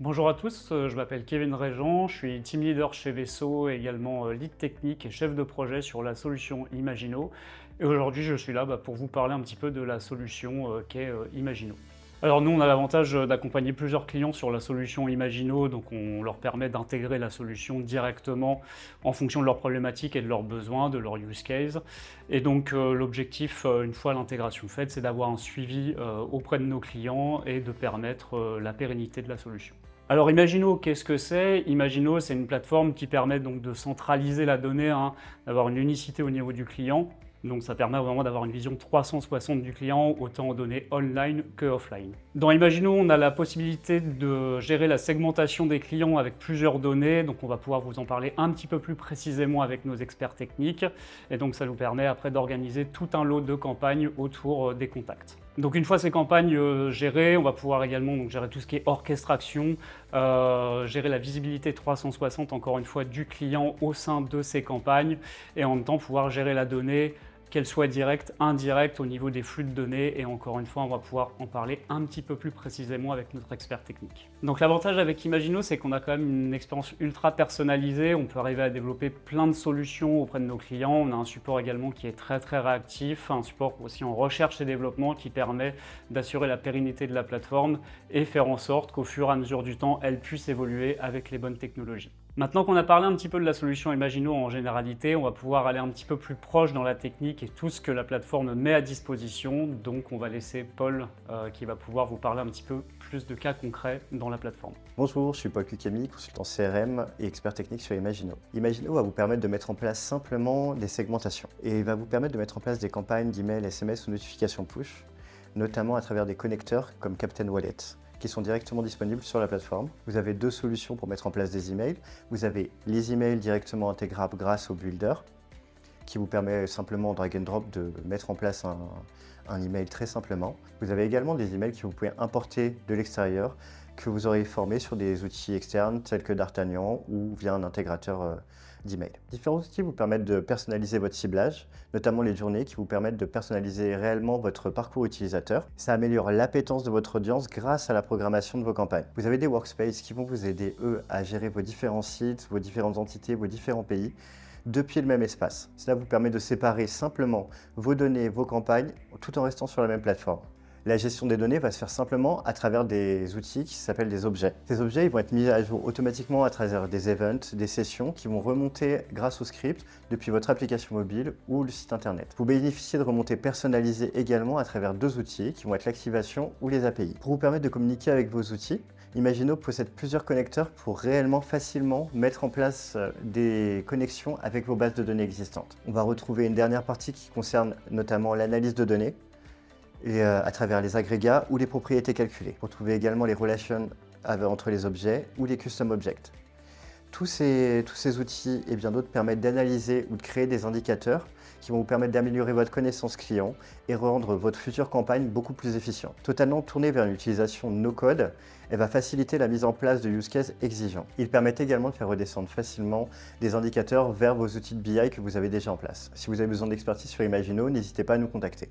Bonjour à tous, je m'appelle Kevin Régent, je suis team leader chez Vesso et également lead technique et chef de projet sur la solution Imagino. Et aujourd'hui, je suis là pour vous parler un petit peu de la solution qu'est Imagino. Alors nous, on a l'avantage d'accompagner plusieurs clients sur la solution Imagino, donc on leur permet d'intégrer la solution directement en fonction de leurs problématiques et de leurs besoins, de leur use case. Et donc l'objectif, une fois l'intégration faite, c'est d'avoir un suivi auprès de nos clients et de permettre la pérennité de la solution. Alors Imagino, qu'est-ce que c'est? Imagino, c'est une plateforme qui permet donc de centraliser la donnée, d'avoir une unicité au niveau du client. Donc ça permet vraiment d'avoir une vision 360 du client, autant en données online que offline. Dans Imagino, on a la possibilité de gérer la segmentation des clients avec plusieurs données, donc on va pouvoir vous en parler un petit peu plus précisément avec nos experts techniques, et donc ça nous permet après d'organiser tout un lot de campagnes autour des contacts. Donc une fois ces campagnes gérées, on va pouvoir également donc, gérer tout ce qui est orchestration, gérer la visibilité 360 encore une fois du client au sein de ces campagnes, et en même temps pouvoir gérer la donnée, qu'elle soit directe, indirecte au niveau des flux de données, et encore une fois on va pouvoir en parler un petit peu plus précisément avec notre expert technique. Donc l'avantage avec Imagino, c'est qu'on a quand même une expérience ultra personnalisée, on peut arriver à développer plein de solutions auprès de nos clients, on a un support également qui est très réactif, un support aussi en recherche et développement qui permet d'assurer la pérennité de la plateforme et faire en sorte qu'au fur et à mesure du temps, elle puisse évoluer avec les bonnes technologies. Maintenant qu'on a parlé un petit peu de la solution Imagino en généralité, on va pouvoir aller un petit peu plus proche dans la technique et tout ce que la plateforme met à disposition. Donc on va laisser Paul qui va pouvoir vous parler un petit peu plus de cas concrets dans la plateforme. Bonjour, je suis Paul Cucami, consultant CRM et expert technique sur Imagino. Imagino va vous permettre de mettre en place simplement des segmentations et va vous permettre de mettre en place des campagnes d'email, SMS ou notifications push, notamment à travers des connecteurs comme Captain Wallet, qui sont directement disponibles sur la plateforme. Vous avez deux solutions pour mettre en place des emails. Vous avez les emails directement intégrables grâce au Builder, qui vous permet simplement drag and drop de mettre en place un email très simplement. Vous avez également des emails que vous pouvez importer de l'extérieur, que vous aurez formés sur des outils externes tels que D'Artagnan ou via un intégrateur d'email. Différents outils vous permettent de personnaliser votre ciblage, notamment les journées qui vous permettent de personnaliser réellement votre parcours utilisateur. Ça améliore l'appétence de votre audience grâce à la programmation de vos campagnes. Vous avez des workspaces qui vont vous aider, eux, à gérer vos différents sites, vos différentes entités, vos différents pays, depuis le même espace. Cela vous permet de séparer simplement vos données, vos campagnes, tout en restant sur la même plateforme. La gestion des données va se faire simplement à travers des outils qui s'appellent des objets. Ces objets ils vont être mis à jour automatiquement à travers des events, des sessions qui vont remonter grâce au script depuis votre application mobile ou le site internet. Vous bénéficiez de remontées personnalisées également à travers deux outils qui vont être l'activation ou les API. Pour vous permettre de communiquer avec vos outils, Imagino possède plusieurs connecteurs pour réellement facilement mettre en place des connexions avec vos bases de données existantes. On va retrouver une dernière partie qui concerne notamment l'analyse de données et à travers les agrégats ou les propriétés calculées. Vous retrouvez également les relations entre les objets ou les custom objects. Tous ces outils et bien d'autres permettent d'analyser ou de créer des indicateurs qui vont vous permettre d'améliorer votre connaissance client et rendre votre future campagne beaucoup plus efficiente. Totalement tournée vers une utilisation no-code, elle va faciliter la mise en place de use cases exigeants. Il permet également de faire redescendre facilement des indicateurs vers vos outils de BI que vous avez déjà en place. Si vous avez besoin d'expertise sur Imagino, n'hésitez pas à nous contacter.